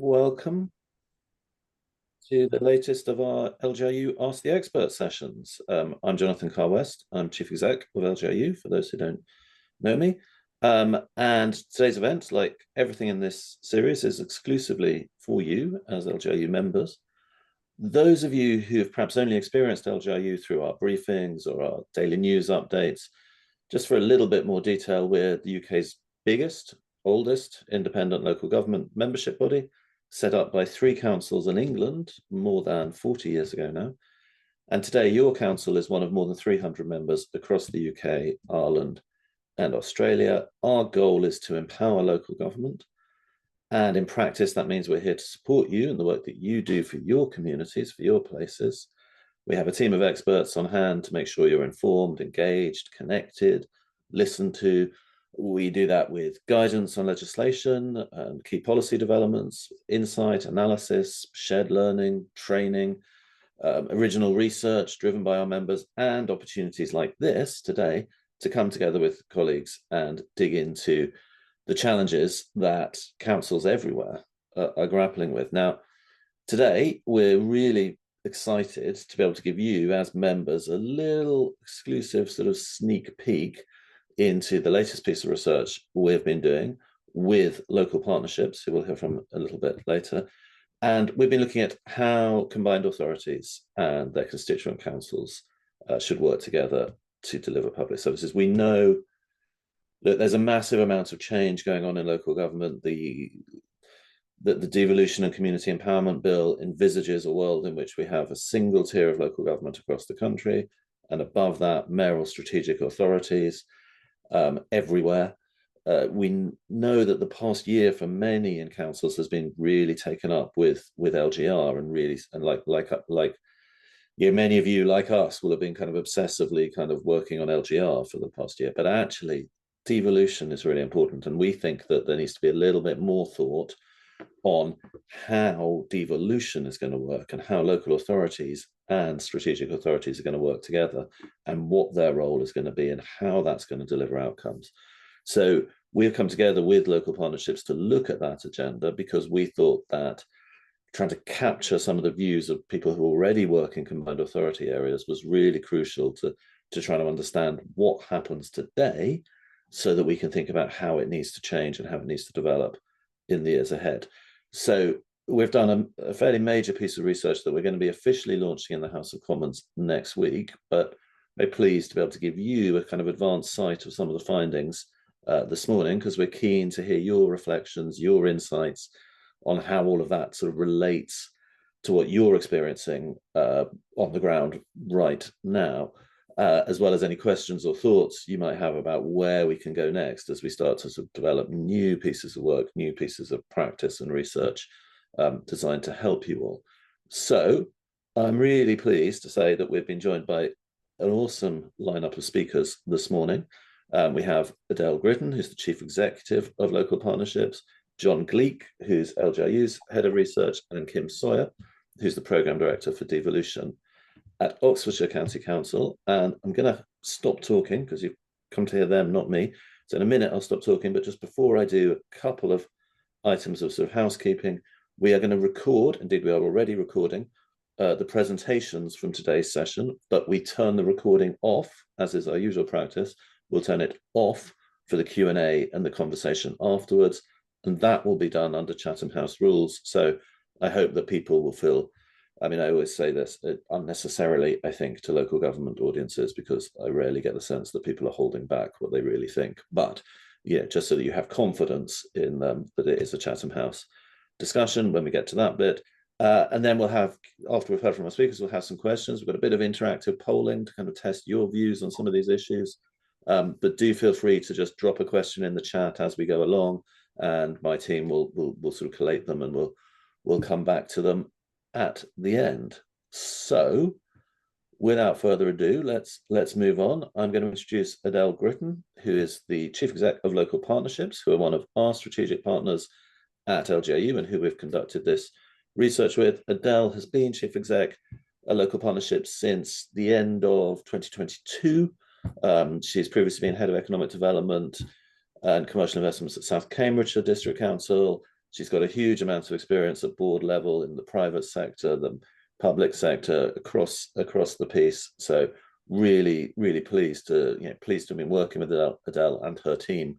Welcome to the latest of our LGIU Ask the Expert sessions. I'm Jonathan Carr-West. I'm Chief Exec of LGIU, for those who don't know me. And today's event, like everything in this series, is exclusively for you as LGIU members. Those of you who have perhaps only experienced LGIU through our briefings or our daily news updates, just for a little bit more detail, we're the UK's biggest, oldest independent local government membership body, set up by 3 councils in England more than 40 years ago now. And today, your council is one of more than 300 members across the UK, Ireland, and Australia. Our goal is to empower local government. And in practice, that means we're here to support you in the work that you do for your communities, for your places. We have a team of experts on hand to make sure you're informed, engaged, connected, listened to. We do that with guidance on legislation and key policy developments, insight, analysis, shared learning, training, original research driven by our members, and opportunities like this today to come together with colleagues and dig into the challenges that councils everywhere are grappling with. Now, today, we're really excited to be able to give you, as members, a little exclusive sort of sneak peek into the latest piece of research we've been doing with local partnerships, who we'll hear from a little bit later. And we've been looking at how combined authorities and their constituent councils should work together to deliver public services. We know that there's a massive amount of change going on in local government. The Devolution and Community Empowerment Bill envisages a world in which we have a single tier of local government across the country, and above that, mayoral strategic authorities everywhere. We know that the past year for many in councils has been really taken up with LGR, and like many of you like us will have been kind of obsessively kind of working on LGR for the past year. But actually, devolution is really important, and we think that there needs to be a little bit more thought on how devolution is going to work and how local authorities and strategic authorities are going to work together and what their role is going to be and how that's going to deliver outcomes. So we've come together with local partnerships to look at that agenda because we thought that trying to capture some of the views of people who already work in combined authority areas was really crucial to try to understand what happens today so that we can think about how it needs to change and how it needs to develop in the years ahead. So we've done a fairly major piece of research that we're going to be officially launching in the House of Commons next week, but very pleased to be able to give you a kind of advanced sight of some of the findings this morning, because we're keen to hear your reflections, your insights on how all of that sort of relates to what you're experiencing on the ground right now, as well as any questions or thoughts you might have about where we can go next as we start to sort of develop new pieces of work, new pieces of practice and research designed to help you all. So I'm really pleased to say that we've been joined by an awesome lineup of speakers this morning. We have Adele Gritton, who's the Chief Executive of Local Partnerships, John Gleek, who's LGIU's Head of Research, and Kim Sawyer, who's the Programme Director for Devolution at Oxfordshire County Council. And I'm going to stop talking because you've come to hear them, not me. So in a minute, I'll stop talking. But just before I do, a couple of items of sort of housekeeping. We are going to record, indeed we are already recording, the presentations from today's session, but we turn the recording off, as is our usual practice. We'll turn it off for the Q&A and the conversation afterwards, and that will be done under Chatham House rules. So I hope that people will feel, I mean, I always say this unnecessarily, I think, to local government audiences, because I rarely get the sense that people are holding back what they really think. But yeah, just so that you have confidence in that it is a Chatham House discussion when we get to that bit. And then we'll have, after we've heard from our speakers, we'll have some questions. We've got a bit of interactive polling to kind of test your views on some of these issues. But do feel free to just drop a question in the chat as we go along, and my team will sort of collate them, and we'll come back to them at the end. So without further ado, let's move on. I'm going to introduce Adele Gritton, who is the Chief Exec of Local Partnerships, who are one of our strategic partners at LGIU and who we've conducted this research with. Adele has been Chief Exec at Local Partnerships since the end of 2022. She's previously been Head of Economic Development and Commercial Investments at South Cambridgeshire District Council, She's got a huge amount of experience at board level in the private sector, the public sector, across the piece. So really, really pleased to have been working with Adele and her team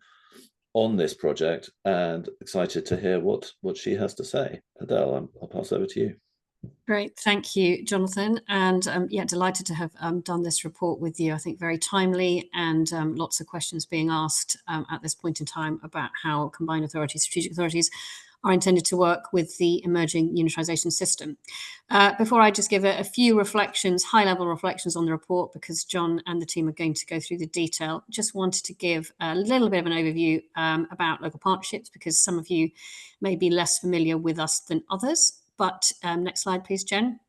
on this project, and excited to hear what she has to say. Adele, I'll pass over to you. Great, thank you, Jonathan. And yeah, delighted to have done this report with you. I think very timely, and lots of questions being asked at this point in time about how combined authorities, strategic authorities, are intended to work with the emerging unitarisation system. Before I just give a few reflections, high-level reflections on the report, because John and the team are going to go through the detail, just wanted to give a little bit of an overview about local partnerships, because some of you may be less familiar with us than others. But next slide, please, Jen.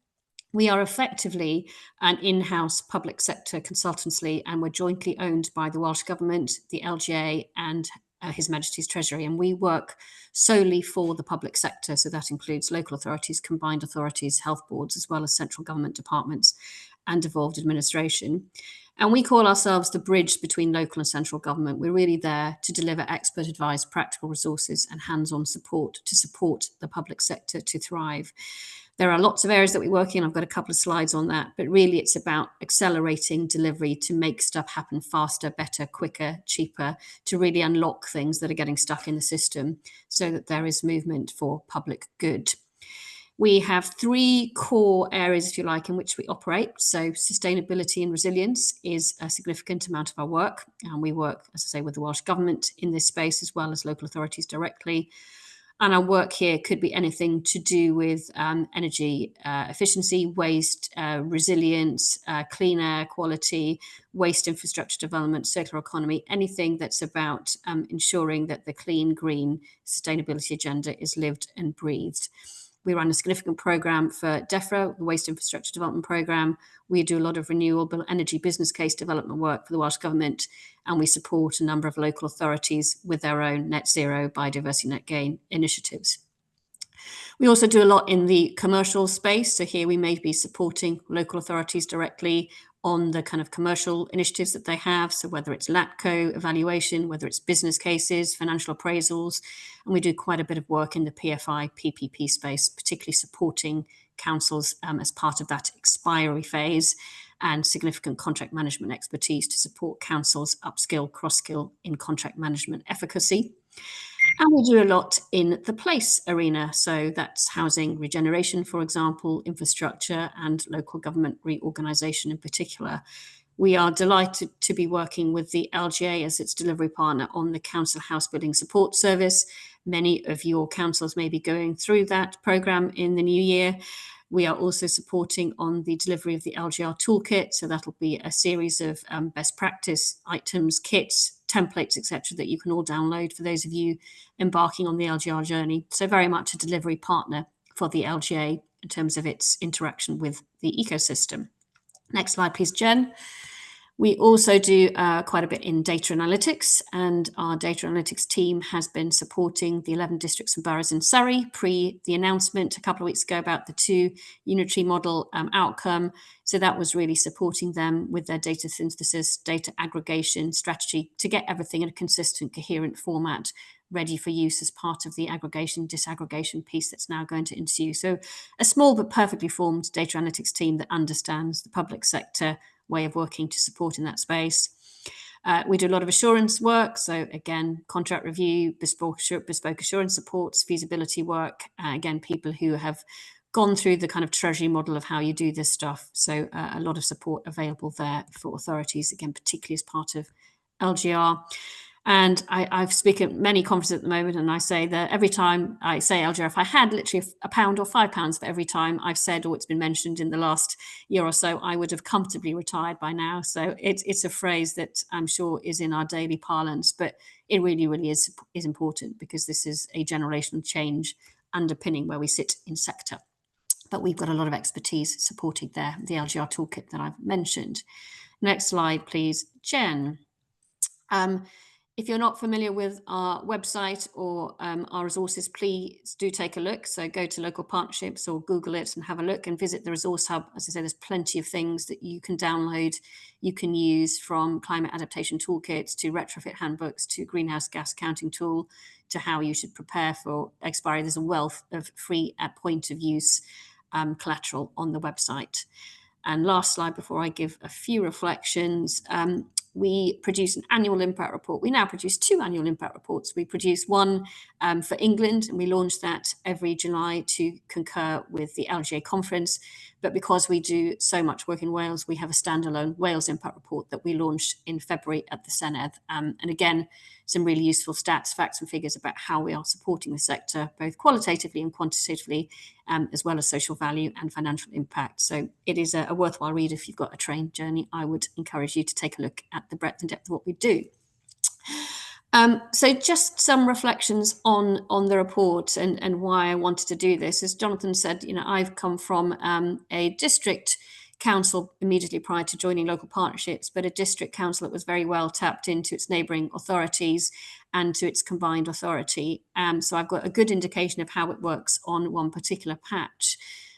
We are effectively an in-house public sector consultancy, and we're jointly owned by the Welsh Government, the LGA, and His Majesty's Treasury. And we work solely for the public sector. So that includes local authorities, combined authorities, health boards, as well as central government departments and devolved administration. And we call ourselves the bridge between local and central government. We're really there to deliver expert advice, practical resources, and hands-on support to support the public sector to thrive. There are lots of areas that we work in. I've got a couple of slides on that, but really it's about accelerating delivery to make stuff happen faster, better, quicker, cheaper, to really unlock things that are getting stuck in the system so that there is movement for public good. We have three core areas, if you like, in which we operate. So sustainability and resilience is a significant amount of our work. And we work, as I say, with the Welsh Government in this space, as well as local authorities directly. And our work here could be anything to do with energy efficiency, waste, resilience, clean air quality, waste infrastructure development, circular economy, anything that's about ensuring that the clean, green sustainability agenda is lived and breathed. We run a significant program for DEFRA, the Waste Infrastructure Development Programme. We do a lot of renewable energy business case development work for the Welsh Government, and we support a number of local authorities with their own net zero biodiversity net gain initiatives. We also do a lot in the commercial space. So here we may be supporting local authorities directly on the kind of commercial initiatives that they have. So whether it's LATCO evaluation, whether it's business cases, financial appraisals, and we do quite a bit of work in the PFI, PPP space, particularly supporting councils as part of that expiry phase, and significant contract management expertise to support councils upskill, cross-skill in contract management efficacy. And we do a lot in the place arena. So that's housing regeneration, for example, infrastructure, and local government reorganisation in particular. We are delighted to be working with the LGA as its delivery partner on the Council House Building Support Service. Many of your councils may be going through that programme in the new year. We are also supporting on the delivery of the LGR toolkit. So that'll be a series of best practice items, kits, templates, etc., that you can all download for those of you embarking on the LGR journey. So very much a delivery partner for the LGA in terms of its interaction with the ecosystem. Next slide, please, Jen. We also do quite a bit in data analytics, and our data analytics team has been supporting the 11 districts and boroughs in Surrey pre the announcement a couple of weeks ago about the 2 unitary model outcome. So that was really supporting them with their data synthesis, data aggregation strategy to get everything in a consistent, coherent format ready for use as part of the aggregation, disaggregation piece that's now going to ensue. So a small but perfectly formed data analytics team that understands the public sector way of working to support in that space. We do a lot of assurance work. So again, contract review, bespoke assurance supports, feasibility work. Again, people who have gone through the kind of treasury model of how you do this stuff. So a lot of support available there for authorities, again, particularly as part of LGR. And I've spoken at many conferences at the moment, and I say that every time I say LGR, if I had literally £1 or £5 for every time I've said or it's been mentioned in the last year or so, I would have comfortably retired by now. So it's a phrase that I'm sure is in our daily parlance, but it really, really is important, because this is a generational change underpinning where we sit in sector. But we've got a lot of expertise supporting there, the LGR toolkit that I've mentioned. Next slide, please, Jen. If you're not familiar with our website or our resources, please do take a look. So go to local partnerships or Google it and have a look and visit the resource hub. As I say, there's plenty of things that you can download, you can use, from climate adaptation toolkits to retrofit handbooks to greenhouse gas counting tool to how you should prepare for expiry. There's a wealth of free at point of use collateral on the website. And last slide before I give a few reflections. We produce an annual impact report. We now produce 2 annual impact reports. We produce one for England, and we launch that every July to concur with the LGA conference. But because we do so much work in Wales, we have a standalone Wales impact report that we launched in February at the Senedd. And again, some really useful stats, facts and figures about how we are supporting the sector, both qualitatively and quantitatively, as well as social value and financial impact. So it is a worthwhile read if you've got a train journey. I would encourage you to take a look at the breadth and depth of what we do. So just some reflections on the report and why I wanted to do this. As Jonathan said, I've come from a district council immediately prior to joining local partnerships, but a district council that was very well tapped into its neighbouring authorities and to its combined authority. So I've got a good indication of how it works on one particular patch.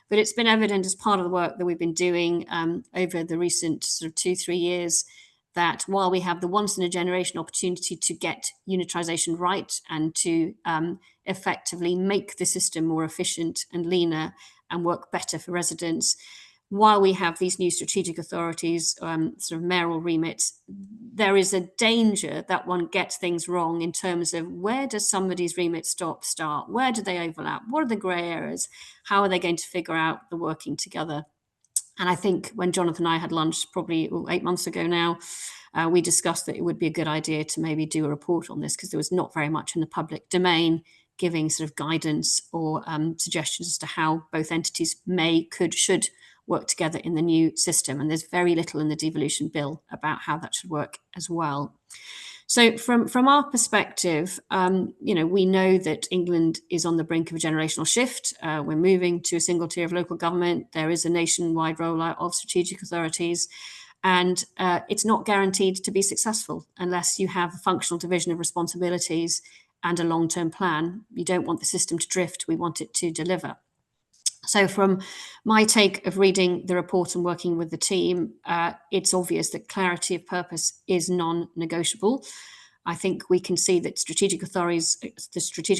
But it's been evident as part of the work that we've been doing over the recent sort of 2-3 years that while we have the once-in-a-generation opportunity to get unitarisation right and to effectively make the system more efficient and leaner and work better for residents, while we have these new strategic authorities, sort of mayoral remits, there is a danger that one gets things wrong in terms of where does somebody's remit start? Where do they overlap? What are the grey areas? How are they going to figure out the working together? And I think when Jonathan and I had lunch probably 8 months ago now, we discussed that it would be a good idea to maybe do a report on this because there was not very much in the public domain giving sort of guidance or suggestions as to how both entities should work together in the new system. And there's very little in the devolution bill about how that should work as well. So from our perspective, we know that England is on the brink of a generational shift. We're moving to a single tier of local government. There is a nationwide rollout of strategic authorities. And it's not guaranteed to be successful unless you have a functional division of responsibilities and a long-term plan. You don't want the system to drift. We want it to deliver. So from my take of reading the report and working with the team, it's obvious that clarity of purpose is non-negotiable. I think we can see that the strategic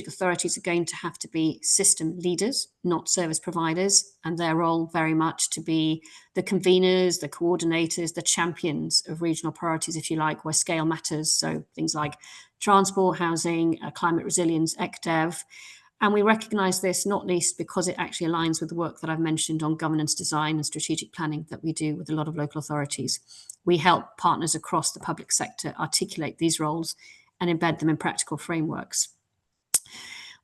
authorities are going to have to be system leaders, not service providers, and their role very much to be the conveners, the coordinators, the champions of regional priorities, if you like, where scale matters. So things like transport, housing, climate resilience, ECDEV. And we recognise this not least because it actually aligns with the work that I've mentioned on governance design and strategic planning that we do with a lot of local authorities. We help partners across the public sector articulate these roles and embed them in practical frameworks.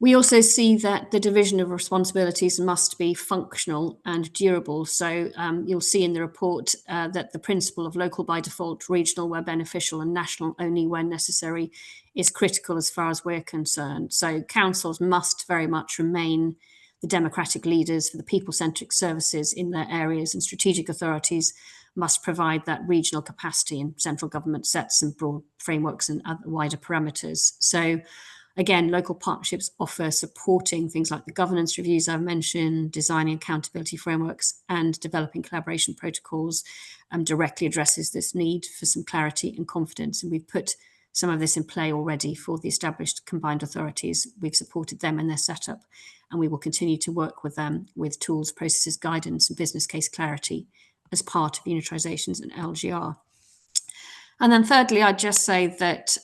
We also see that the division of responsibilities must be functional and durable. So you'll see in the report that the principle of local by default, regional where beneficial, and national only when necessary is critical as far as we're concerned. So councils must very much remain the democratic leaders for the people-centric services in their areas, and strategic authorities must provide that regional capacity, and central government sets some broad frameworks and other wider parameters. So again, local partnerships offer supporting things like the governance reviews I've mentioned, designing accountability frameworks, and developing collaboration protocols directly addresses this need for some clarity and confidence. And we've put some of this in play already for the established combined authorities. We've supported them in their setup, and we will continue to work with them with tools, processes, guidance, and business case clarity as part of unitarisations and LGR. And then thirdly, I'd just say that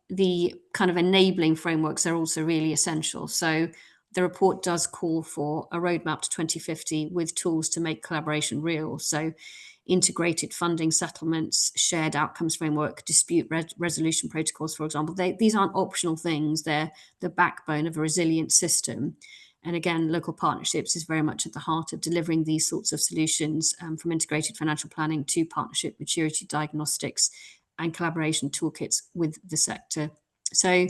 the kind of enabling frameworks are also really essential. So the report does call for a roadmap to 2050 with tools to make collaboration real. So integrated funding settlements, shared outcomes framework, dispute resolution protocols, for example. These aren't optional things. They're the backbone of a resilient system. And again, local partnerships is very much at the heart of delivering these sorts of solutions, from integrated financial planning to partnership maturity diagnostics and collaboration toolkits with the sector. So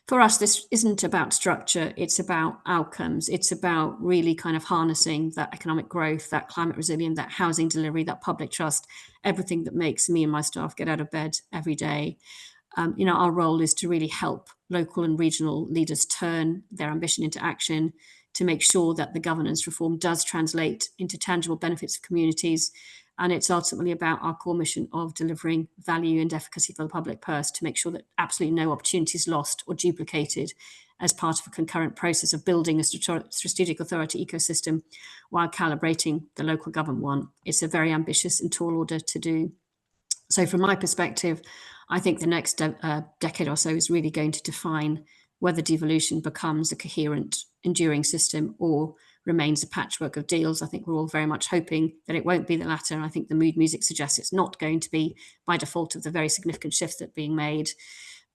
for us, this isn't about structure, it's about outcomes. It's about really kind of harnessing that economic growth, that climate resilience, that housing delivery, that public trust, everything that makes me and my staff get out of bed every day. our role is to really help local and regional leaders turn their ambition into action, to make sure that the governance reform does translate into tangible benefits for communities. And it's ultimately about our core mission of delivering value and efficacy for the public purse, to make sure that absolutely no opportunity is lost or duplicated as part of a concurrent process of building a strategic authority ecosystem while calibrating the local government one. It's a very ambitious and tall order to do. So from my perspective, I think the next decade or so is really going to define whether devolution becomes a coherent, enduring system or remains a patchwork of deals. I think we're all very much hoping that it won't be the latter. I think the mood music suggests it's not going to be, by default of the very significant shifts that are being made.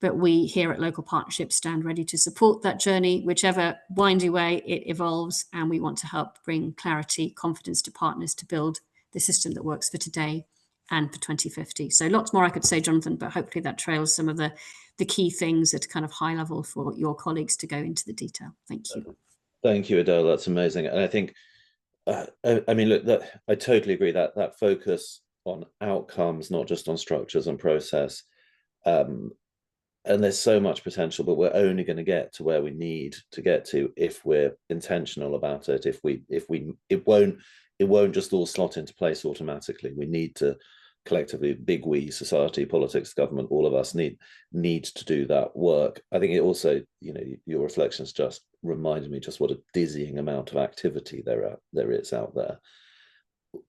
But we here at Local Partnerships stand ready to support that journey, whichever windy way it evolves. And we want to help bring clarity, confidence to partners to build the system that works for today and for 2050. So lots more I could say, Jonathan, but hopefully that trails some of the key things at kind of high level for your colleagues to go into the detail. Thank you. Thank you, Adele. That's amazing. And I think, I mean, look, that I totally agree that focus on outcomes, not just on structures and process. And there's so much potential, but we're only going to get to where we need to get to if we're intentional about it. It won't just all slot into place automatically. We need to collectively, big we, society, politics, government, all of us need to do that work. I think it also, your reflections just reminded me just what a dizzying amount of activity there is out there,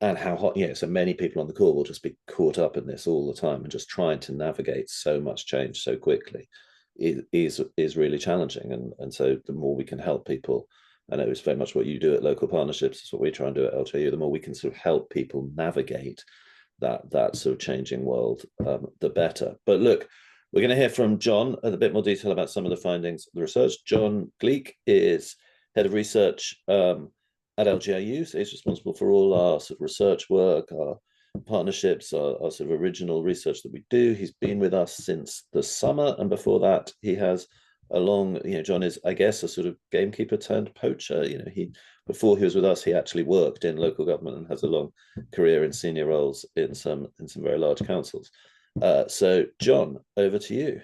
and how hot, so many people on the call will just be caught up in this all the time, and just trying to navigate so much change so quickly is really challenging. And so the more we can help people, I know it's very much what you do at Local Partnerships, it's what we try and do at LGIU, the more we can sort of help people navigate that sort of changing world, the better. But look, we're going to hear from John in a bit more detail about some of the findings of the research. John Gleek is head of research at LGIU, so he's responsible for all our sort of research work, our partnerships, our sort of original research that we do. He's been with us since the summer, and before that, he has a long, John is, I guess, a sort of gamekeeper turned poacher. Before he was with us, he actually worked in local government and has a long career in senior roles in some very large councils. So, John, over to you.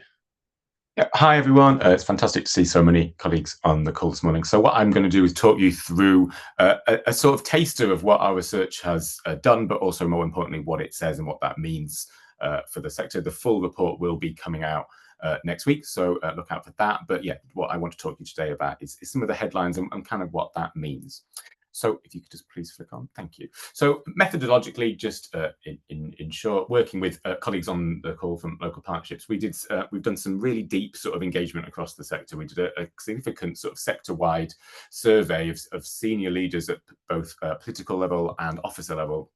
Yeah, hi, everyone. It's fantastic to see so many colleagues on the call this morning. So what I'm going to do is talk you through a sort of taster of what our research has done, but also more importantly, what it says and what that means for the sector. The full report will be coming out next week, so look out for that. But yeah, what I want to talk to you today about is some of the headlines and kind of what that means. So if you could just please flick on, thank you. So methodologically, just in short, working with colleagues on the call from Local Partnerships, we've done some really deep sort of engagement across the sector. We did a significant sort of sector-wide survey of senior leaders at both political level and officer level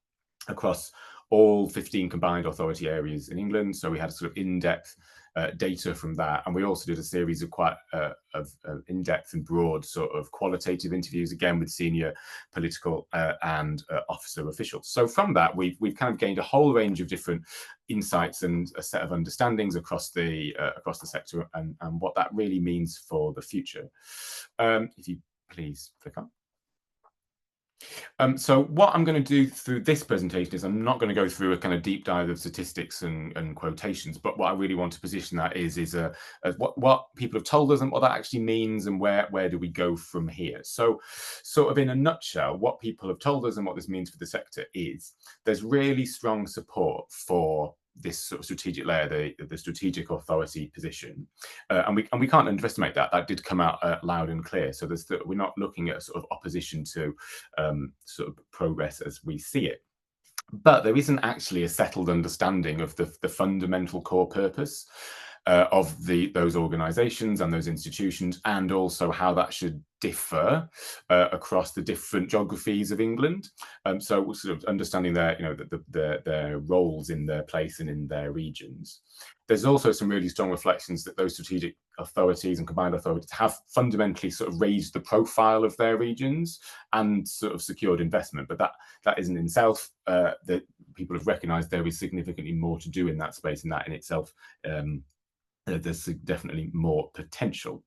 across all 15 combined authority areas in England. So we had a sort of in-depth data from that, and we also did a series of quite in-depth and broad sort of qualitative interviews, again with senior political and officer officials. So from that, we've kind of gained a whole range of different insights and a set of understandings across the sector, and what that really means for the future. If you please click on. So what I'm going to do through this presentation is I'm not going to go through a kind of deep dive of statistics and quotations, but what I really want to position that is what people have told us and what that actually means, and where do we go from here. So sort of in a nutshell, what people have told us and what this means for the sector is there's really strong support for this sort of strategic layer, the strategic authority position, and we can't underestimate that. That did come out loud and clear. So we're not looking at a sort of opposition to sort of progress as we see it, but there isn't actually a settled understanding of the fundamental core purpose of those organisations and those institutions, and also how that should differ across the different geographies of England. So we're sort of understanding their roles in their place and in their regions. There's also some really strong reflections that those strategic authorities and combined authorities have fundamentally sort of raised the profile of their regions and sort of secured investment, but that isn't in itself. That people have recognised there is significantly more to do in that space, and that in itself there's definitely more potential.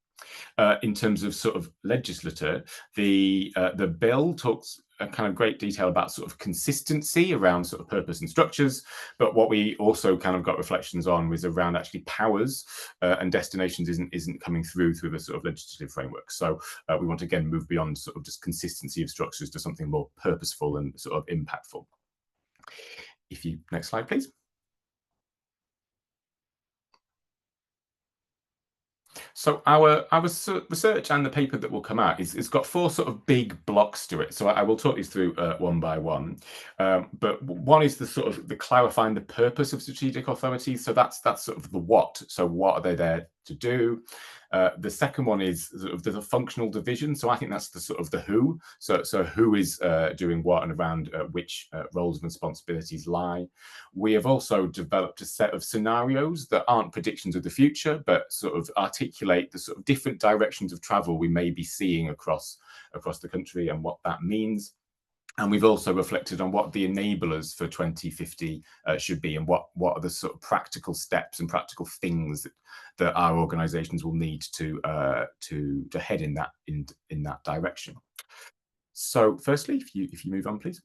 In terms of sort of legislature, the bill talks a kind of great detail about sort of consistency around sort of purpose and structures, but what we also kind of got reflections on was around actually powers and destinations isn't coming through the sort of legislative framework. So we want to again move beyond sort of just consistency of structures to something more purposeful and sort of impactful. If you, next slide, please. So our research and the paper that will come out it's got 4 sort of big blocks to it. So I will talk these through one by one. But one is the sort of the clarifying the purpose of strategic authorities. So that's sort of the what. So what are they there to do? The second one is sort of the functional division. So I think that's the sort of the who. So who is doing what and around which roles and responsibilities lie. We have also developed a set of scenarios that aren't predictions of the future, but sort of articulate the sort of different directions of travel we may be seeing across the country and what that means. And we've also reflected on what the enablers for 2050 should be, and what are the sort of practical steps and practical things that our organisations will need to head in that direction. So, firstly, if you move on, please.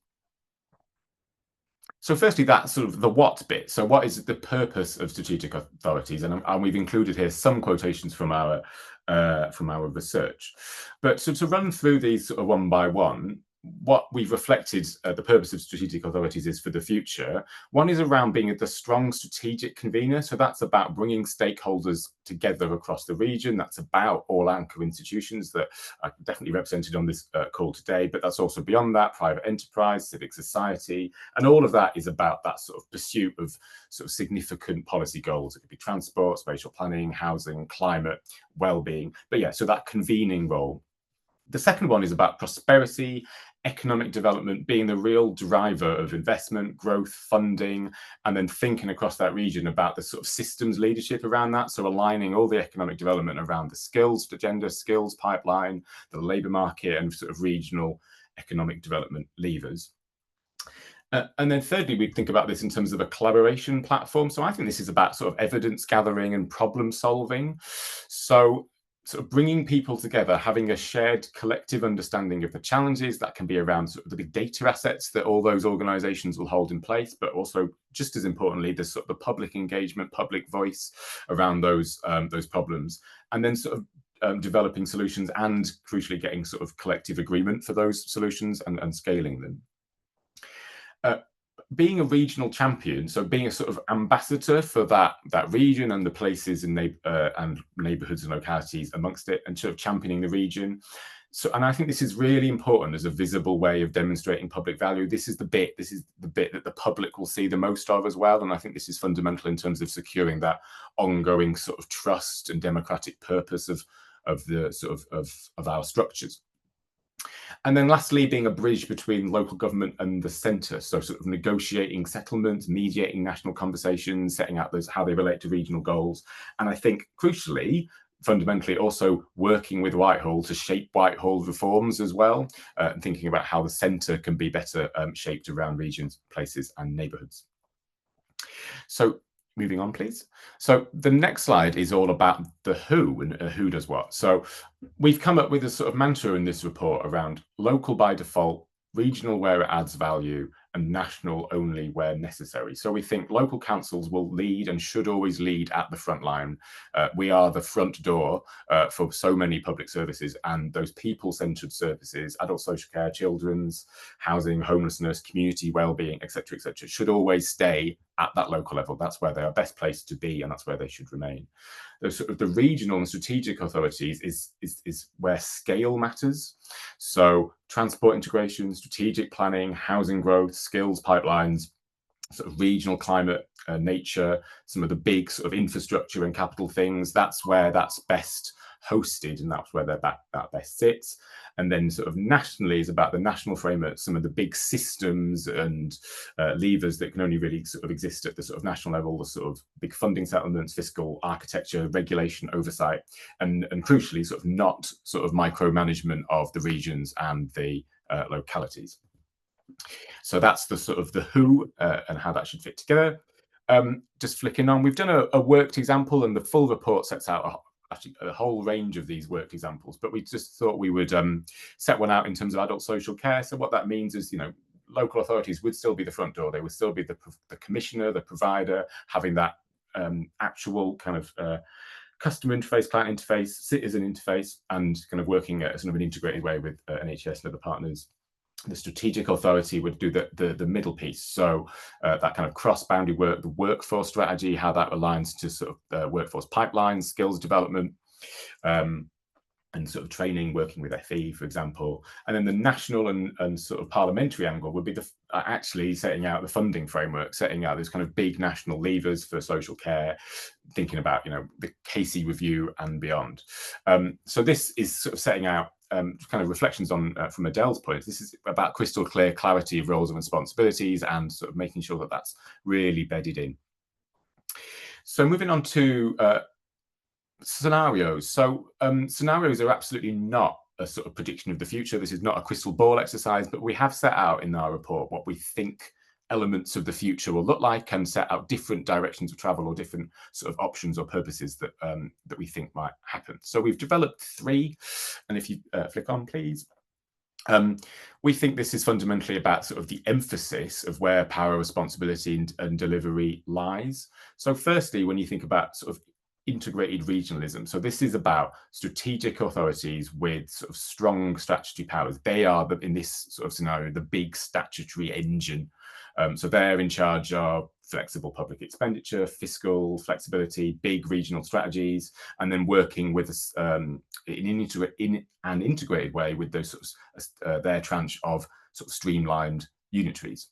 So firstly, that's sort of the what bit. So what is the purpose of strategic authorities? And we've included here some quotations from our research. But so to run through these sort of one by one, what we've reflected the purpose of strategic authorities is for the future. One is around being the strong strategic convener. So that's about bringing stakeholders together across the region. That's about all anchor institutions that are definitely represented on this call today, but that's also beyond that, private enterprise, civic society, and all of that is about that sort of pursuit of sort of significant policy goals. It could be transport, spatial planning, housing, climate, well-being. But yeah, so that convening role. The second one is about prosperity, economic development, being the real driver of investment, growth, funding, and then thinking across that region about the sort of systems leadership around that. So aligning all the economic development around the skills agenda, skills pipeline, the labour market, and sort of regional economic development levers. And then thirdly, we think about this in terms of a collaboration platform. So I think this is about sort of evidence gathering and problem solving. So sort of bringing people together, having a shared collective understanding of the challenges that can be around sort of the big data assets that all those organizations will hold in place, but also just as importantly, the sort of the public engagement, public voice around those problems, and then sort of developing solutions and crucially getting sort of collective agreement for those solutions and scaling them. Being a regional champion, so being a sort of ambassador for that region and the places and neighbourhoods and localities amongst it, and sort of championing the region. So, and I think this is really important as a visible way of demonstrating public value. This is the bit that the public will see the most of as well. And I think this is fundamental in terms of securing that ongoing sort of trust and democratic purpose of the sort of our structures. And then lastly, being a bridge between local government and the centre. So sort of negotiating settlements, mediating national conversations, setting out how they relate to regional goals. And I think crucially, fundamentally also working with Whitehall to shape Whitehall reforms as well, and thinking about how the centre can be better shaped around regions, places and neighbourhoods. So moving on, please. So the next slide is all about the who and who does what. So we've come up with a sort of mantra in this report around local by default, regional where it adds value, and national only where necessary. So we think local councils will lead and should always lead at the front line. We are the front door for so many public services, and those people-centred services, adult social care, children's, housing, homelessness, community well-being, etc., should always stay at that local level. That's where they are best placed to be, and that's where they should remain. The regional and strategic authorities is where scale matters. So transport integration, strategic planning, housing growth, skills pipelines, sort of regional climate, nature, some of the big sort of infrastructure and capital things. That's where that's best hosted, and that's where that best sits. And then sort of nationally is about the national framework, some of the big systems and levers that can only really sort of exist at the sort of national level, the sort of big funding settlements, fiscal architecture, regulation, oversight, and crucially sort of not sort of micromanagement of the regions and the localities. So that's the sort of the who and how that should fit together. Just flicking on, we've done a worked example, and the full report sets out actually a whole range of these worked examples, but we just thought we would set one out in terms of adult social care. So what that means is, local authorities would still be the front door. They would still be the commissioner, the provider, having that actual kind of customer interface, client interface, citizen interface, and kind of working at sort of an integrated way with NHS and other partners. The strategic authority would do the middle piece. So that kind of cross-boundary work, the workforce strategy, how that aligns to sort of workforce pipelines, skills development, and sort of training, working with FE, for example. And then the national and sort of parliamentary angle would be actually setting out the funding framework, setting out those kind of big national levers for social care, thinking about, the Casey review and beyond. So this is sort of setting out kind of reflections on from Adele's point. This is about crystal clear clarity of roles and responsibilities and sort of making sure that that's really bedded in. So moving on to scenarios. So scenarios are absolutely not a sort of prediction of the future. This is not a crystal ball exercise, but we have set out in our report what we think elements of the future will look like and set out different directions of travel or different sort of options or purposes that that we think might happen. So we've developed 3, and if you flick on, please. We think this is fundamentally about sort of the emphasis of where power, responsibility and delivery lies. So firstly, when you think about sort of integrated regionalism. So this is about strategic authorities with sort of strong statutory powers. They are, in this sort of scenario, the big statutory engine. So they're in charge of flexible public expenditure, fiscal flexibility, big regional strategies, and then working with in an integrated way with those sorts of, their tranche of sort of streamlined unitaries.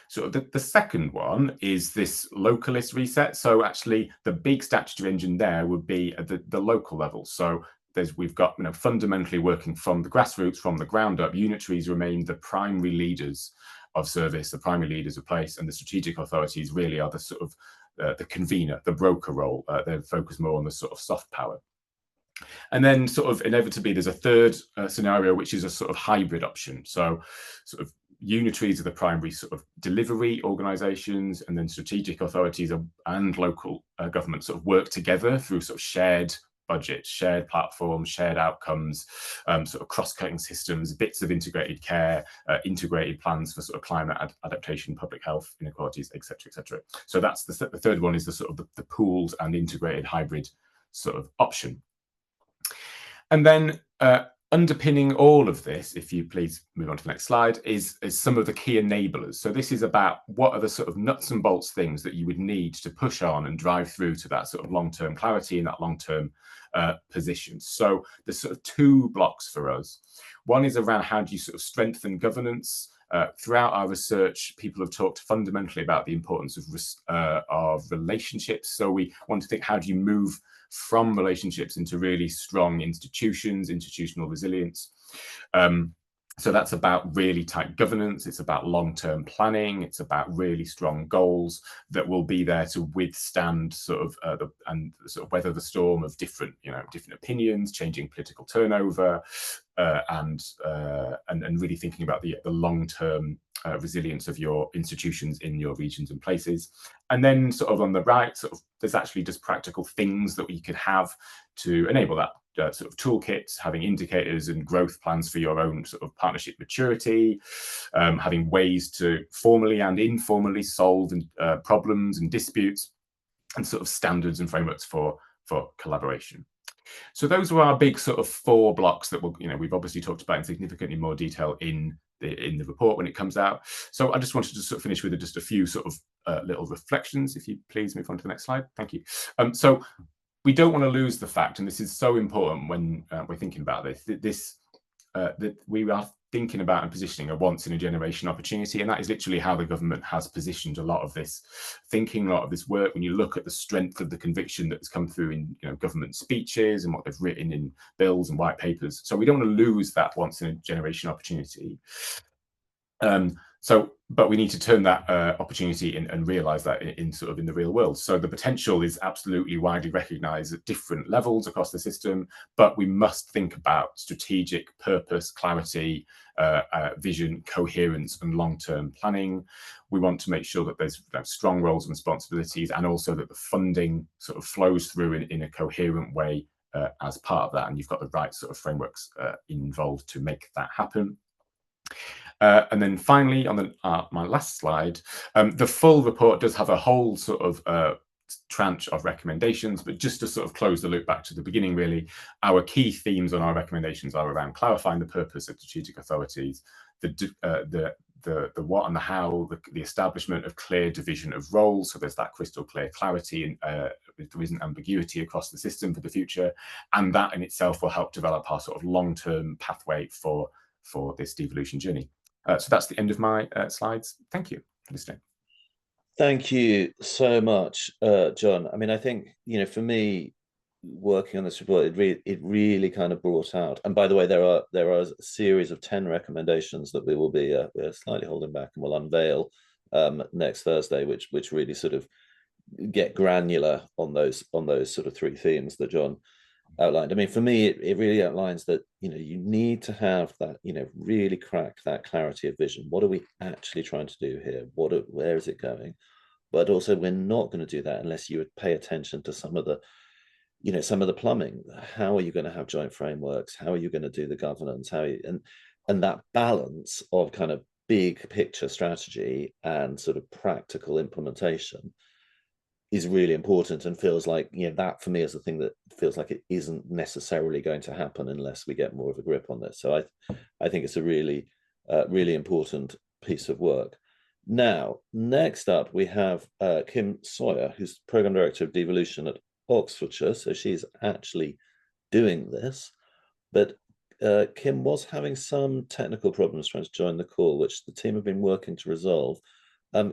So the second one is this localist reset. So actually the big statutory engine there would be at the local level. So we've got fundamentally working from the grassroots, from the ground up. Unitaries remain the primary leaders of service, the primary leaders of place, and the strategic authorities really are the sort of the convener, the broker role. They focus more on the sort of soft power. And then sort of inevitably there's a third scenario, which is a sort of hybrid option. So sort of unitaries are the primary sort of delivery organizations, and then strategic authorities and local government sort of work together through sort of shared budgets, shared platforms, shared outcomes, sort of cross-cutting systems, bits of integrated care, integrated plans for sort of climate adaptation, public health, inequalities, etc., etc. So that's the third one, is the sort of the pooled and integrated hybrid sort of option. And then underpinning all of this, if you please move on to the next slide, is some of the key enablers. So this is about what are the sort of nuts and bolts things that you would need to push on and drive through to that sort of long-term clarity and that long-term position. So there's sort of 2 blocks for us. One is around how do you sort of strengthen governance. Throughout our research, people have talked fundamentally about the importance of relationships. So we want to think, how do you move from relationships into really strong institutions, institutional resilience? So that's about really tight governance. It's about long-term planning. It's about really strong goals that will be there to withstand sort of and sort of weather the storm of different opinions, changing political turnover, and really thinking about the long-term resilience of your institutions in your regions and places. And then sort of on the right, sort of there's actually just practical things that we could have to enable that. Sort of toolkits, having indicators and growth plans for your own sort of partnership maturity, having ways to formally and informally solve problems and disputes, and sort of standards and frameworks for collaboration. So those were our big sort of 4 blocks that we've obviously talked about in significantly more detail in the report when it comes out. So I just wanted to sort of finish with just a few sort of little reflections. If you please move on to the next slide. Thank you. So we don't want to lose the fact, and this is so important when we're thinking about this, that we are thinking about and positioning a once-in-a-generation opportunity, and that is literally how the government has positioned a lot of this thinking, a lot of this work. When you look at the strength of the conviction that's come through in government speeches and what they've written in bills and white papers. So we don't want to lose that once-in-a-generation opportunity. But we need to turn that opportunity and realise that in sort of in the real world. So the potential is absolutely widely recognised at different levels across the system, but we must think about strategic purpose, clarity, vision, coherence, and long-term planning. We want to make sure that there's strong roles and responsibilities, and also that the funding sort of flows through in a coherent way as part of that. And you've got the right sort of frameworks involved to make that happen. And then finally, on my last slide, the full report does have a whole sort of tranche of recommendations, but just to sort of close the loop back to the beginning, really, our key themes on our recommendations are around clarifying the purpose of strategic authorities, the what and the how, the establishment of clear division of roles, so there's that crystal clear clarity and there isn't ambiguity across the system for the future, and that in itself will help develop our sort of long-term pathway for this devolution journey. So that's the end of my slides. Thank you for listening. Thank you so much, John. I mean, I think, you know, for me, working on this report, it really kind of brought out. And by the way, there are a series of 10 recommendations that we will be we're slightly holding back and will unveil next Thursday, which really sort of get granular on those sort of 3 themes that John outlined. I mean, for me, it really outlines that, you know, you need to have that, you know, really crack that clarity of vision. What are we actually trying to do here? Where is it going? But also, we're not going to do that unless you would pay attention to some of the, you know, some of the plumbing. How are you going to have joint frameworks? How are you going to do the governance? And that balance of kind of big picture strategy and sort of practical implementation is really important, and feels like, you know, that for me is the thing that feels like it isn't necessarily going to happen unless we get more of a grip on this. So I think it's a really important piece of work. Now, next up, we have Kim Sawyer, who's Programme Director of Devolution at Oxfordshire. So she's actually doing this, but Kim was having some technical problems trying to join the call, which the team have been working to resolve.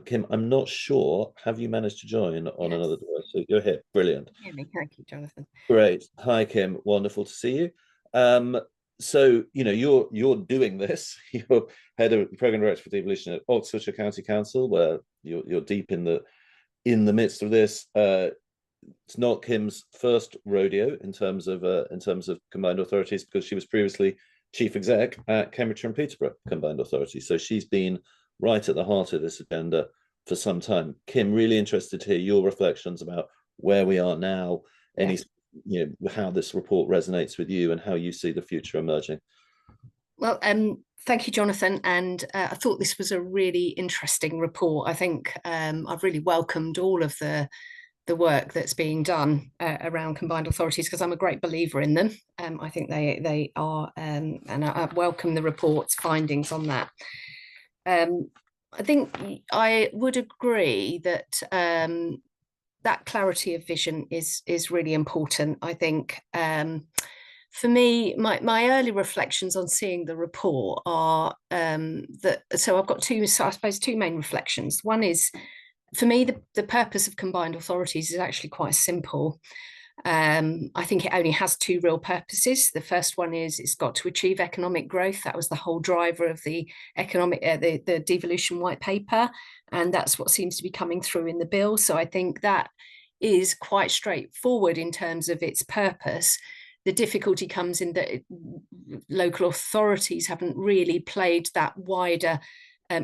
Kim, I'm not sure. Have you managed to join on another device? So you're here. Brilliant. Thank you, Jonathan. Great. Hi, Kim. Wonderful to see you. So, you know, you're doing this. You're head of Programme Director for Devolution at Oxfordshire County Council, where you're deep in the midst of this. It's not Kim's first rodeo in terms of combined authorities, because she was previously chief exec at Cambridgeshire and Peterborough Combined Authority. So she's been right at the heart of this agenda for some time. Kim, really interested to hear your reflections about where we are now, any, you know, how this report resonates with you and how you see the future emerging. Well, thank you, Jonathan. And I thought this was a really interesting report. I think I've really welcomed all of the work that's being done around combined authorities, because I'm a great believer in them. I think they are, and I welcome the report's findings on that. I think I would agree that that clarity of vision is really important. I think for me, my early reflections on seeing the report are that, so I've got two main reflections. One is, for me, the purpose of combined authorities is actually quite simple. I think it only has 2 real purposes. The first one is it's got to achieve economic growth. That was the whole driver of the the devolution white paper, and that's what seems to be coming through in the bill. So I think that is quite straightforward in terms of its purpose. The difficulty comes in that local authorities haven't really played that wider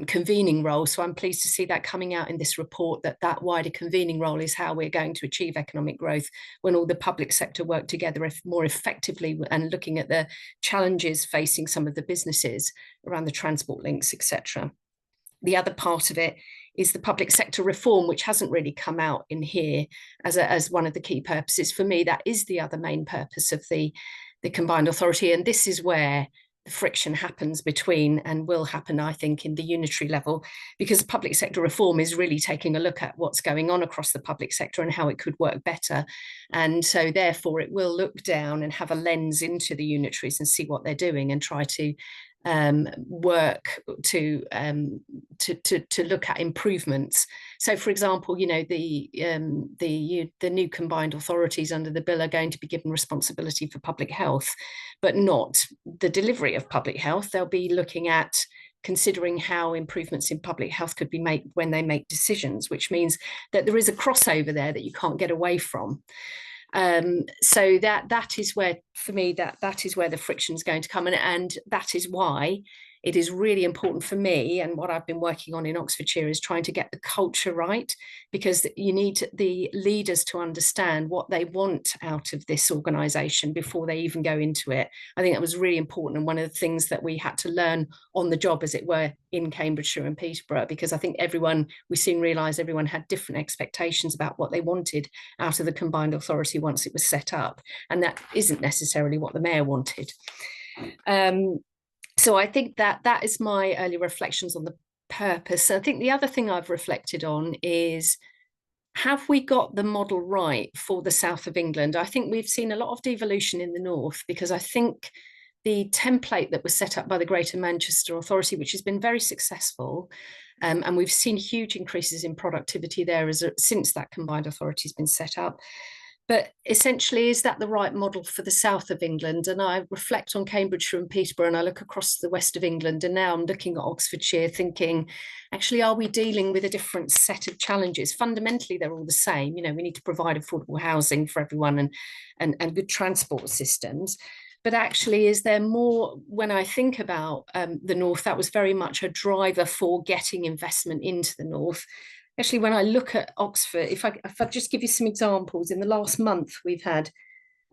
convening role. So I'm pleased to see that coming out in this report, that wider convening role is how we're going to achieve economic growth when all the public sector work together more effectively, and looking at the challenges facing some of the businesses around the transport links, etc. The other part of it is the public sector reform, which hasn't really come out in here as one of the key purposes. For me, that is the other main purpose of the combined authority, and this is where the friction happens between, and will happen, I think, in the unitary level, because public sector reform is really taking a look at what's going on across the public sector and how it could work better. And so therefore it will look down and have a lens into the unitaries and see what they're doing and try to work to look at improvements. So, for example, you know, the new combined authorities under the bill are going to be given responsibility for public health, but not the delivery of public health. They'll be looking at considering how improvements in public health could be made when they make decisions, which means that there is a crossover there that you can't get away from. So that is where, for me, that is where the friction is going to come, and that is why it is really important for me, and what I've been working on in Oxfordshire is trying to get the culture right, because you need the leaders to understand what they want out of this organisation before they even go into it. I think that was really important, and one of the things that we had to learn on the job, as it were, in Cambridgeshire and Peterborough, because I think we soon realised everyone had different expectations about what they wanted out of the combined authority once it was set up, and that isn't necessarily what the mayor wanted. So I think that is my early reflections on the purpose. I think the other thing I've reflected on is, have we got the model right for the south of England? I think we've seen a lot of devolution in the north, because I think the template that was set up by the Greater Manchester Authority, which has been very successful, and we've seen huge increases in productivity there since that combined authority has been set up. But essentially, is that the right model for the south of England? And I reflect on Cambridgeshire and Peterborough, and I look across the west of England, and now I'm looking at Oxfordshire thinking, actually, are we dealing with a different set of challenges? Fundamentally, they're all the same. You know, we need to provide affordable housing for everyone and good transport systems. But actually, is there more? When I think about the north, that was very much a driver for getting investment into the north. Actually, when I look at Oxford, if I just give you some examples, in the last month, we've had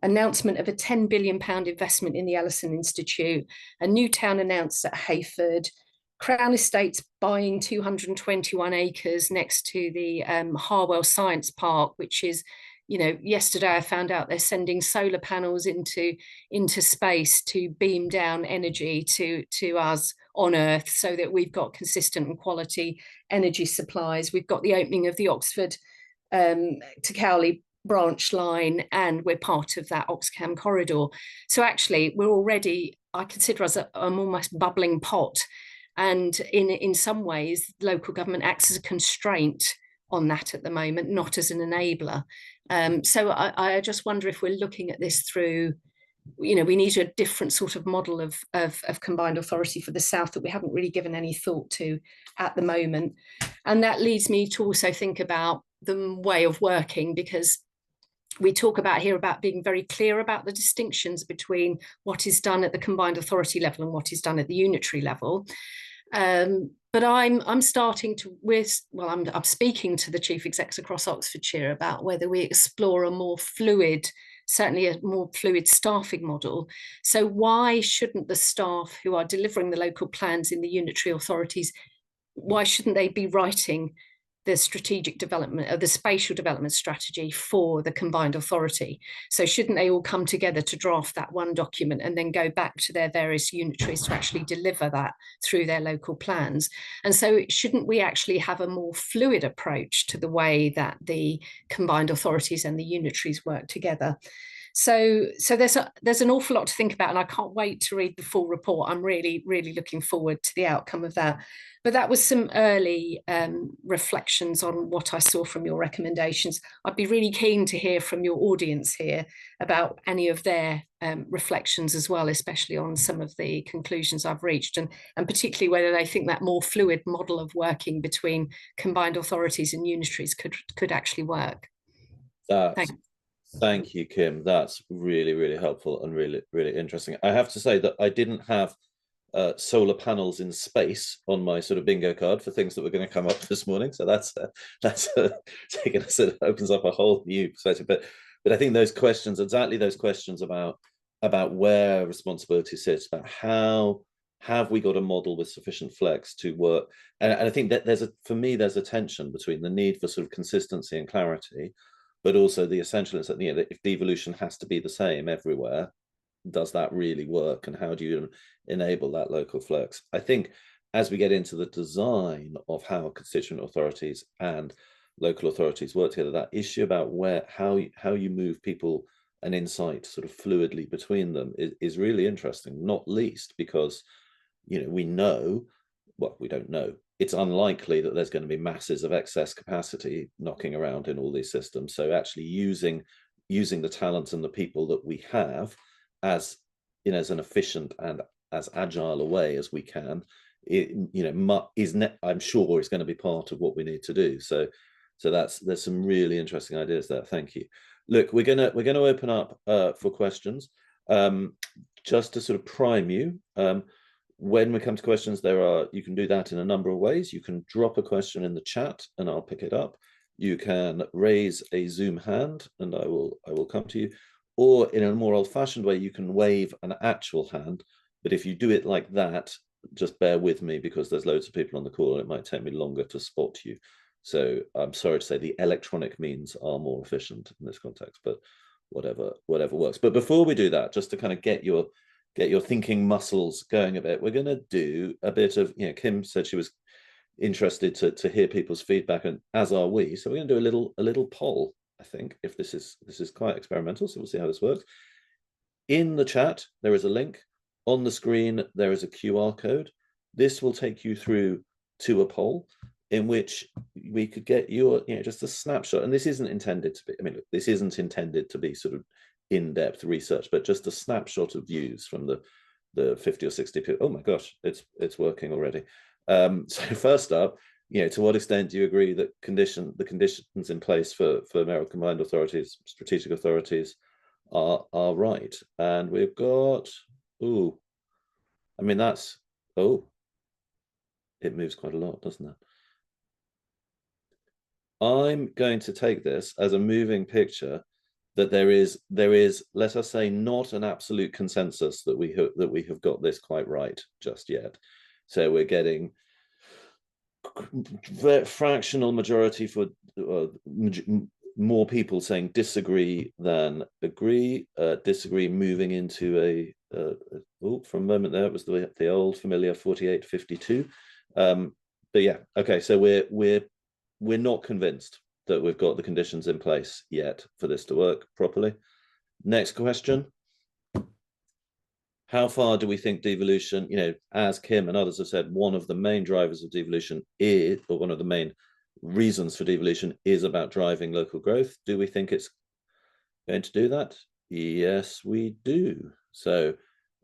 announcement of a £10 billion investment in the Ellison Institute, a new town announced at Hayford, Crown Estates buying 221 acres next to the Harwell Science Park, which is, you know, yesterday I found out they're sending solar panels into space to beam down energy to us on Earth, so that we've got consistent and quality energy supplies. We've got the opening of the Oxford to Cowley branch line, and we're part of that Oxcam corridor. So actually, we're already, I consider us an almost bubbling pot. And in some ways, local government acts as a constraint on that at the moment, not as an enabler. So I just wonder if we're looking at this through, you know, we need a different sort of model of combined authority for the south that we haven't really given any thought to at the moment. And that leads me to also think about the way of working, because we talk about here about being very clear about the distinctions between what is done at the combined authority level and what is done at the unitary level. But I'm starting to, I'm speaking to the chief execs across Oxfordshire about whether we explore a more fluid, certainly a more fluid staffing model. So why shouldn't the staff who are delivering the local plans in the unitary authorities, why shouldn't they be writing the strategic development, or the spatial development strategy for the combined authority? So shouldn't they all come together to draft that one document and then go back to their various unitaries to actually deliver that through their local plans? And so shouldn't we actually have a more fluid approach to the way that the combined authorities and the unitaries work together? So there's an awful lot to think about, and I can't wait to read the full report. I'm really, really looking forward to the outcome of that. But that was some early reflections on what I saw from your recommendations. I'd be really keen to hear from your audience here about any of their reflections as well, especially on some of the conclusions I've reached, and particularly whether they think that more fluid model of working between combined authorities and unitaries could actually work. Thank you, Kim. That's really, really helpful and really, really interesting. I have to say that I didn't have solar panels in space on my sort of bingo card for things that were going to come up this morning. So that's taken us, it opens up a whole new perspective. But I think those questions, exactly those questions about where responsibility sits, about how have we got a model with sufficient flex to work, and I think that for me there's a tension between the need for sort of consistency and clarity, but also the essentialness that, you know, that if devolution has to be the same everywhere, does that really work, and how do you enable that local flex? I think as we get into the design of how constituent authorities and local authorities work together, that issue about how you move people and insight sort of fluidly between them is really interesting, not least because, you know, we don't know, it's unlikely that there's going to be masses of excess capacity knocking around in all these systems. So actually using the talents and the people that we have as, you know, as an efficient and as agile a way as we can I'm sure is going to be part of what we need to do. So there's some really interesting ideas there. Thank you. Look, we're gonna open up for questions. Just to sort of prime you, when we come to questions, you can do that in a number of ways. You can drop a question in the chat and I'll pick it up. You can raise a Zoom hand and I will come to you. Or in a more old-fashioned way, you can wave an actual hand. But if you do it like that, just bear with me because there's loads of people on the call and it might take me longer to spot you. So I'm sorry to say the electronic means are more efficient in this context, but whatever works. But before we do that, just to kind of get your thinking muscles going a bit, we're going to do a bit of, Kim said she was interested to hear people's feedback, and as are we. So we're going to do a little poll. I think if this is quite experimental, so we'll see how this works. In the chat, there is a link. On the screen, there is a QR code. This will take you through to a poll in which we could get your, just a snapshot. And this isn't intended to be, look, this isn't intended to be sort of in-depth research, but just a snapshot of views from the 50 or 60 people. Oh my gosh, it's working already. So first up, to what extent do you agree that the conditions in place for mayoral combined authorities, strategic authorities, are right? And we've got, it moves quite a lot, doesn't it? I'm going to take this as a moving picture that there is, let us say, not an absolute consensus that we have got this quite right just yet. So we're getting fractional majority for more people saying disagree than agree. Disagree moving into for a moment there, it was the old familiar 48-52. But yeah, okay, so we're not convinced that we've got the conditions in place yet for this to work properly. Next question. How far do we think devolution, as Kim and others have said, one of the main drivers of devolution is, or one of the main reasons for devolution is about driving local growth. Do we think it's going to do that? Yes, we do. So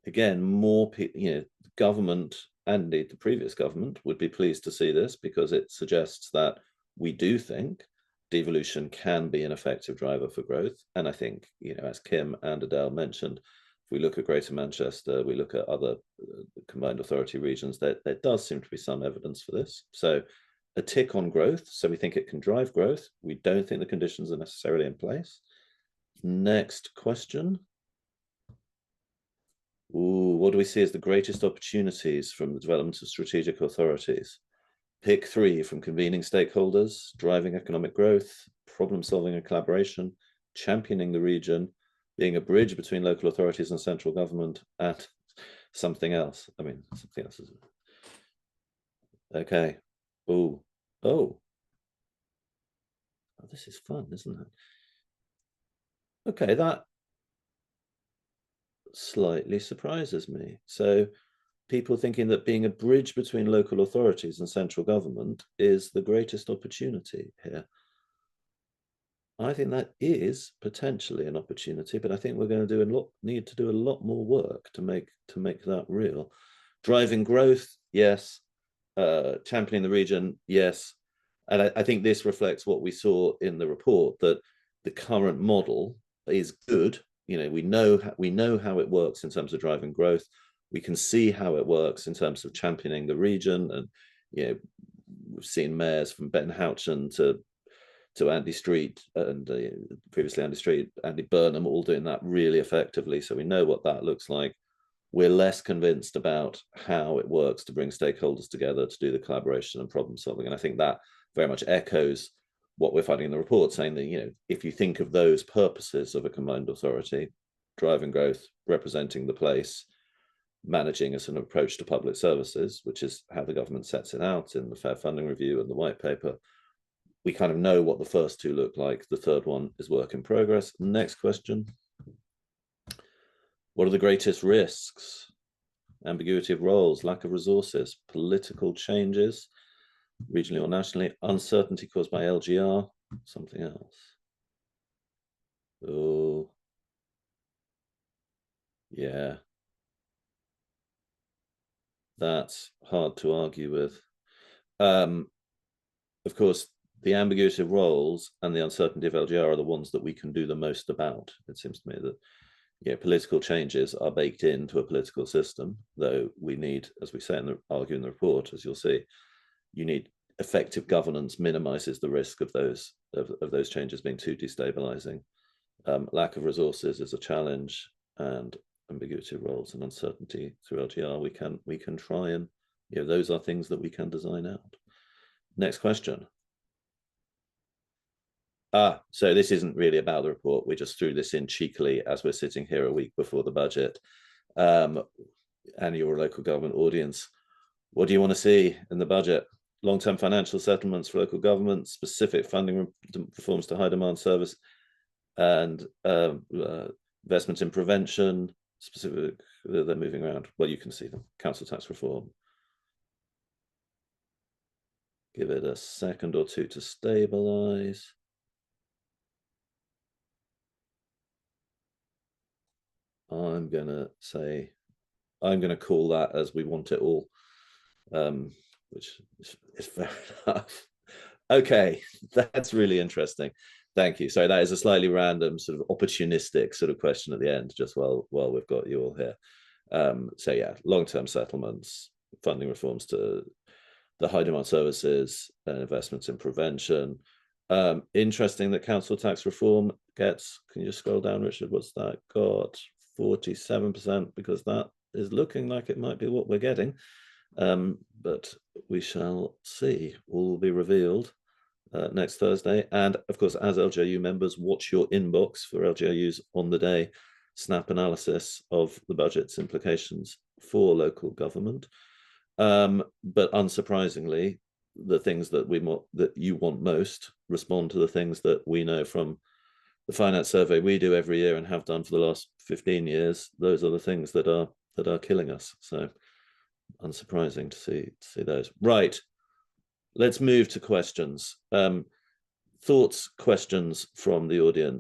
again, more people, government and indeed the previous government would be pleased to see this because it suggests that we do think devolution can be an effective driver for growth. And I think, as Kim and Adele mentioned, if we look at Greater Manchester, we look at other combined authority regions, there does seem to be some evidence for this. So a tick on growth. So we think it can drive growth. We don't think the conditions are necessarily in place. Next question. What do we see as the greatest opportunities from the development of strategic authorities? Pick 3 from convening stakeholders, driving economic growth, problem solving and collaboration, championing the region, being a bridge between local authorities and central government, and something else. Something else is okay. Oh, this is fun, isn't it? Okay, that slightly surprises me. So people thinking that being a bridge between local authorities and central government is the greatest opportunity here. I think that is potentially an opportunity, but I think we're going to need to do a lot more work to make that real. Driving growth, yes. Championing the region, yes. And I think this reflects what we saw in the report, that the current model is good. We know how it works in terms of driving growth. We can see how it works in terms of championing the region, and we've seen mayors from Ben Houchen to Andy Street and previously Andy Street, Andy Burnham, all doing that really effectively. So we know what that looks like. We're less convinced about how it works to bring stakeholders together to do the collaboration and problem solving. And I think that very much echoes what we're finding in the report, saying that, if you think of those purposes of a combined authority, driving growth, representing the place, managing as an approach to public services, which is how the government sets it out in the Fair Funding Review and the white paper, we kind of know what the first two look like. The third one is work in progress. Next question. What are the greatest risks? Ambiguity of roles, lack of resources, political changes, regionally or nationally, uncertainty caused by LGR, something else. Oh, yeah. That's hard to argue with. Of course, the ambiguity of roles and the uncertainty of LGR are the ones that we can do the most about. It seems to me that political changes are baked into a political system, though we need, as we say argue in the report, as you'll see, you need effective governance minimises the risk of those changes being too destabilising. Lack of resources is a challenge, and ambiguity of roles and uncertainty through LGR, we can try and, those are things that we can design out. Next question. So this isn't really about the report. We just threw this in cheekily as we're sitting here a week before the budget. And your local government audience, what do you want to see in the budget? Long-term financial settlements for local government, specific funding reforms to high demand service, and investment in prevention, specific, they're moving around. Well, you can see them. Council tax reform. Give it a second or two to stabilize. I'm going to call that as we want it all, which is fair enough. Okay, that's really interesting. Thank you. So that is a slightly random sort of opportunistic sort of question at the end, just while we've got you all here. So yeah, long-term settlements, funding reforms to the high demand services, and investments in prevention. Interesting that council tax reform gets, can you just scroll down, Richard? What's that got? 47%, because that is looking like it might be what we're getting. But we shall see. All will be revealed next Thursday. And of course, as LGIU members, watch your inbox for LGIU's on the day snap analysis of the budget's implications for local government. But unsurprisingly, the things that you want most respond to the things that we know from the finance survey we do every year and have done for the last 15 years. Those are the things that are killing us. So unsurprising to see those. Right. Let's move to questions. Thoughts, questions from the audience.